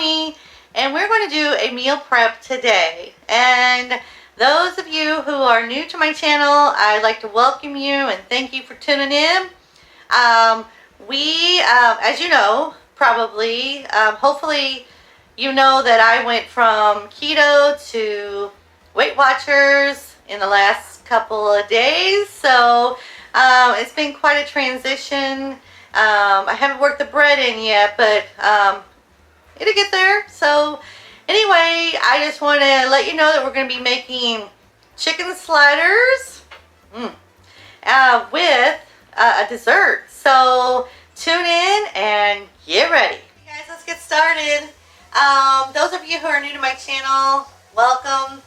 Tony, and we're going to do a meal prep today. And those of you who are new to my channel, I'd like to welcome you and thank you for tuning in. As you know, probably, hopefully you know that I went from keto to Weight Watchers in the last couple of days. So it's been quite a transition. I haven't worked the bread in yet, but it'll get there. So anyway, I just want to let you know that we're going to be making chicken sliders with a dessert. So tune in and get ready. Okay, guys, let's get started. Those of you who are new to my channel, welcome.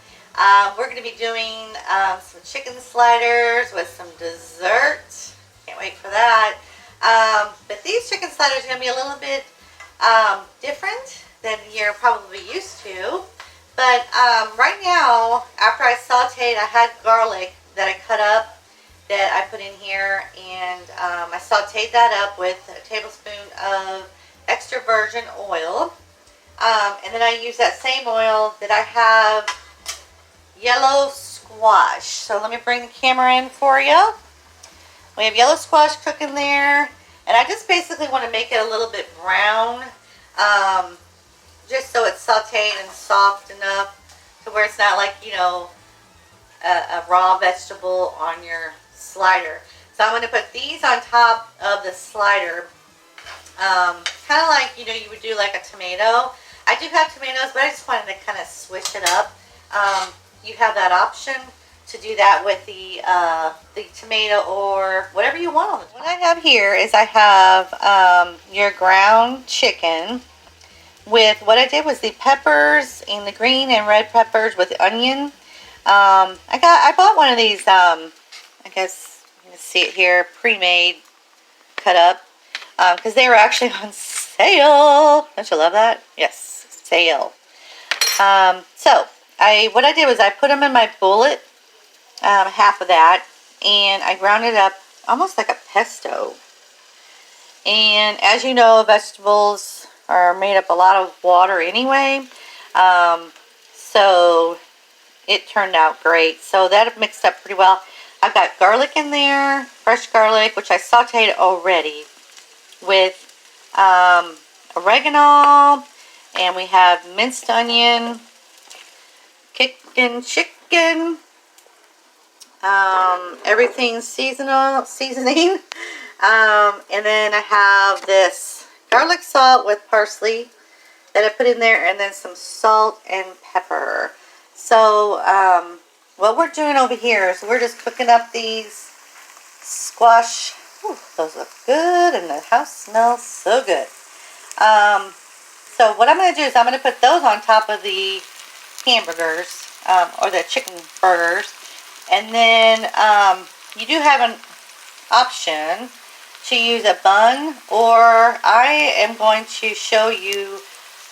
We're going to be doing some chicken sliders with some dessert. Can't wait for that. But these chicken sliders are going to be a little bit different than you're probably used to. But right now, after I sauteed, I had garlic that I cut up that I put in here, and I sauteed that up with a tablespoon of extra virgin oil. And then I use that same oil that I have yellow squash. So let me bring the camera in for you. We have yellow squash cooking there, and I just basically want to make it a little bit brown, just so it's sauteed and soft enough to where it's not like, you know, a raw vegetable on your slider. So I'm going to put these on top of the slider, kind of like, you know, you would do like a tomato. I do have tomatoes, but I just wanted to kind of switch it up. You have that option to do that with the tomato or whatever you want on it. What I have here is I have your ground chicken with, what I did was the peppers and the green and red peppers with the onion. I bought one of these, I guess you can see it here, pre-made, cut up, because they were actually on sale. Don't you love that? Yes, sale. So what I did was I put them in my bullet, half of that, and I ground it up almost like a pesto. And as you know, vegetables are made up a lot of water anyway, so it turned out great. So that mixed up pretty well. I've got garlic in there, fresh garlic, which I sauteed already, with oregano, and we have minced onion, kicking chicken, everything seasoning, and then I have this garlic salt with parsley that I put in there, and then some salt and pepper. So what we're doing over here is we're just cooking up these squash. Ooh, those look good, and the house smells so good. So what I'm going to do is I'm going to put those on top of the hamburgers, or the chicken burgers. And then you do have an option to use a bun, or I am going to show you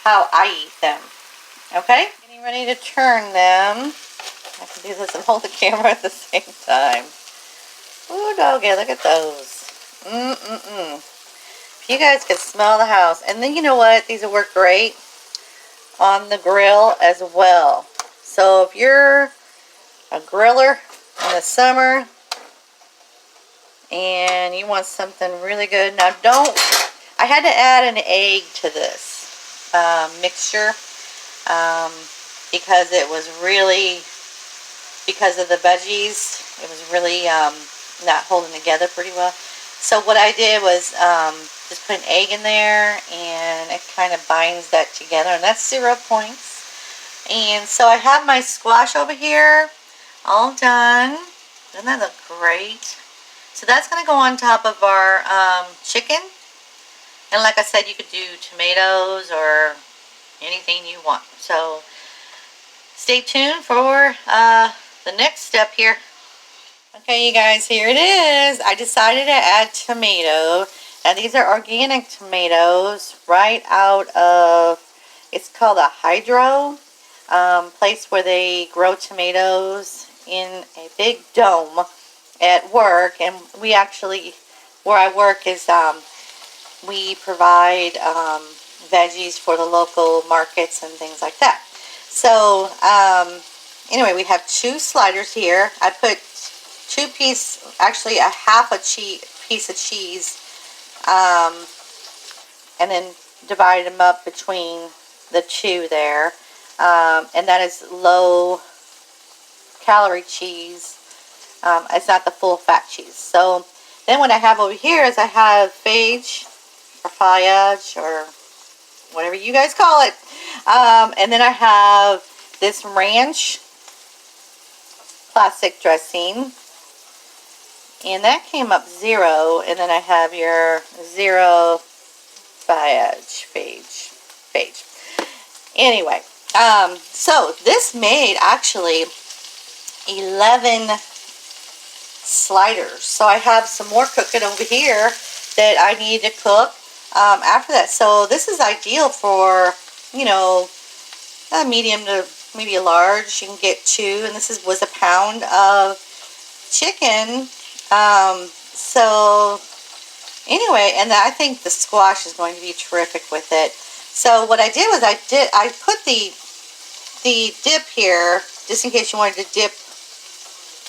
how I eat them. Okay? Getting ready to turn them. I can do this and hold the camera at the same time. Ooh, doggy, look at those. If you guys could smell the house. And then you know what? These will work great on the grill as well. So if you're a griller in the summer and you want something really good. Now I had to add an egg to this mixture because it was really, because of the veggies, it was really not holding together pretty well. So what I did was just put an egg in there, and it kind of binds that together, and that's 0 points. And so I have my squash over here all done. Doesn't that look great? So that's going to go on top of our chicken. And like I said, you could do tomatoes or anything you want. So stay tuned for the next step here. Okay, you guys, here it is. I decided to add tomato. Now these are organic tomatoes right out of, it's called a hydro place where they grow tomatoes in a big dome at work. And we actually, where I work is we provide veggies for the local markets and things like that. So anyway, we have 2 sliders here. I put 2 pieces, actually a half a piece of cheese, and then divide them up between the 2 there. And that is low calorie cheese. It's not the full fat cheese. So then what I have over here is I have phage or fayage or whatever you guys call it. And then I have this ranch plastic dressing. And that came up 0. And then I have your 0 phage. Anyway, so this made actually 11 sliders. So I have some more cooking over here that I need to cook after that. So this is ideal for, you know, a medium to maybe a large. You can get 2, and this was a pound of chicken. So anyway, and I think the squash is going to be terrific with it. So what I did was I put the dip here, just in case you wanted to dip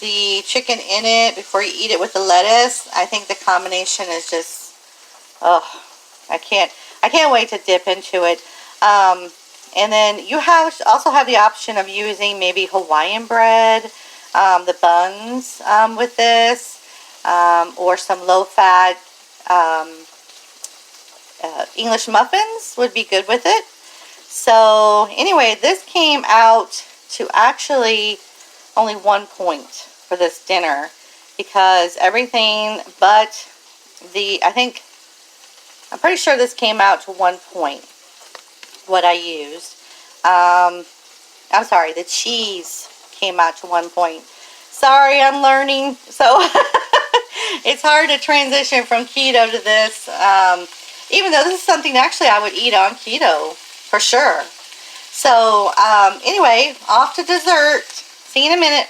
the chicken in it before you eat it with the lettuce. I think the combination is just, oh, I can't wait to dip into it. And then you also have the option of using maybe Hawaiian bread, the buns with this, or some low-fat English muffins would be good with it. So anyway, this came out to actually only 1 point for this dinner, because everything but I'm pretty sure this came out to 1 point, what I used. I'm sorry, the cheese came out to 1 point. Sorry, I'm learning, so it's hard to transition from keto to this, even though this is something actually I would eat on keto for sure. So anyway, off to dessert. See you in a minute.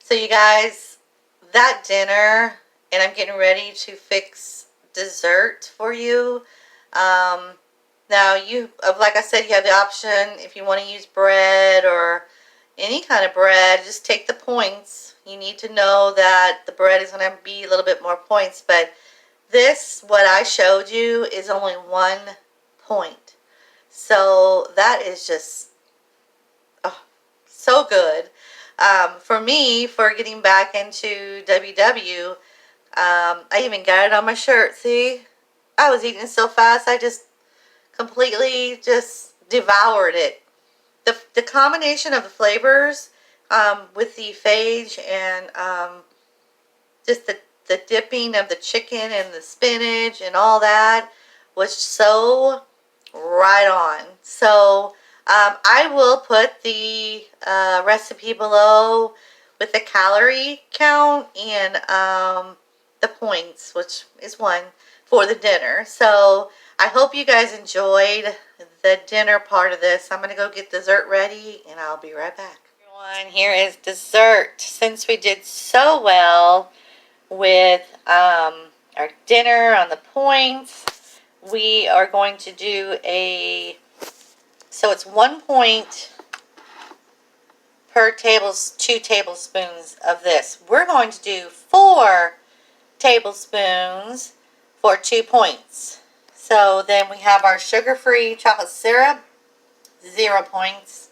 So you guys, that dinner, and I'm getting ready to fix dessert for you. Now you, like I said, you have the option if you want to use bread or any kind of bread. Just take the points. You need to know that the bread is going to be a little bit more points, but this, what I showed you, is only 1 point. So that is just so good. For me, for getting back into WW, I even got it on my shirt. See, I was eating it so fast, I just completely just devoured it. The combination of the flavors with the phage and just the dipping of the chicken and the spinach and all that was so right on. So I will put the recipe below with the calorie count and the points, which is 1 for the dinner. So I hope you guys enjoyed the dinner part of this. I'm going to go get dessert ready, and I'll be right back. Everyone, here is dessert. Since we did so well with our dinner on the points, we are going to do so it's 1 point per 2 tablespoons of this. We're going to do 4 tablespoons for 2 points. So then we have our sugar-free chocolate syrup, 0 points.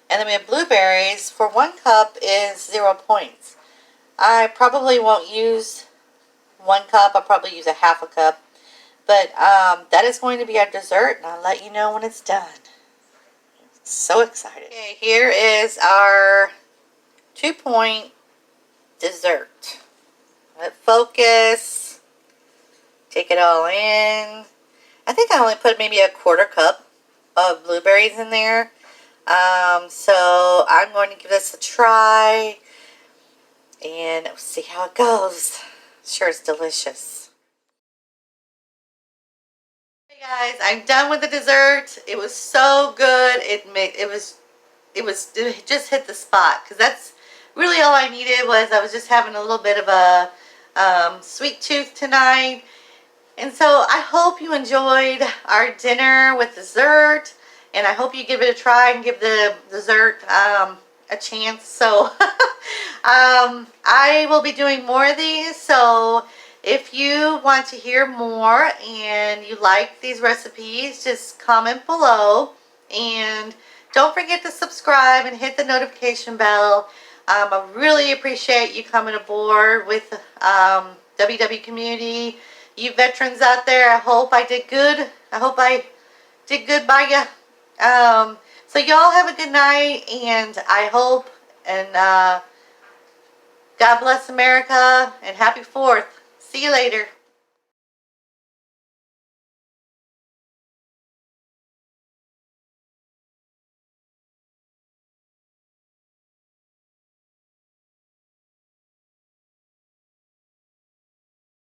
And then we have blueberries. For 1 cup is 0 points. I probably won't use 1 cup. I'll probably use a half a cup. But that is going to be our dessert, and I'll let you know when it's done. So excited. Okay, here is our 2 point dessert. Let it focus. Take it all in. I think I only put maybe a 1/4 cup of blueberries in there. So I'm going to give this a try and we'll see how it goes. Sure, it's delicious. Hey guys, I'm done with the dessert. It was so good. It just hit the spot, because that's really all I needed. I was just having a little bit of a sweet tooth tonight. And so I hope you enjoyed our dinner with dessert, and I hope you give it a try and give the dessert a chance. So I will be doing more of these. So if you want to hear more and you like these recipes, just comment below. And don't forget to subscribe and hit the notification bell. I really appreciate you coming aboard with WW Community. You veterans out there, I hope I did good. I hope I did good by you. So y'all have a good night, and I hope, and God bless America, and happy 4th. See you later.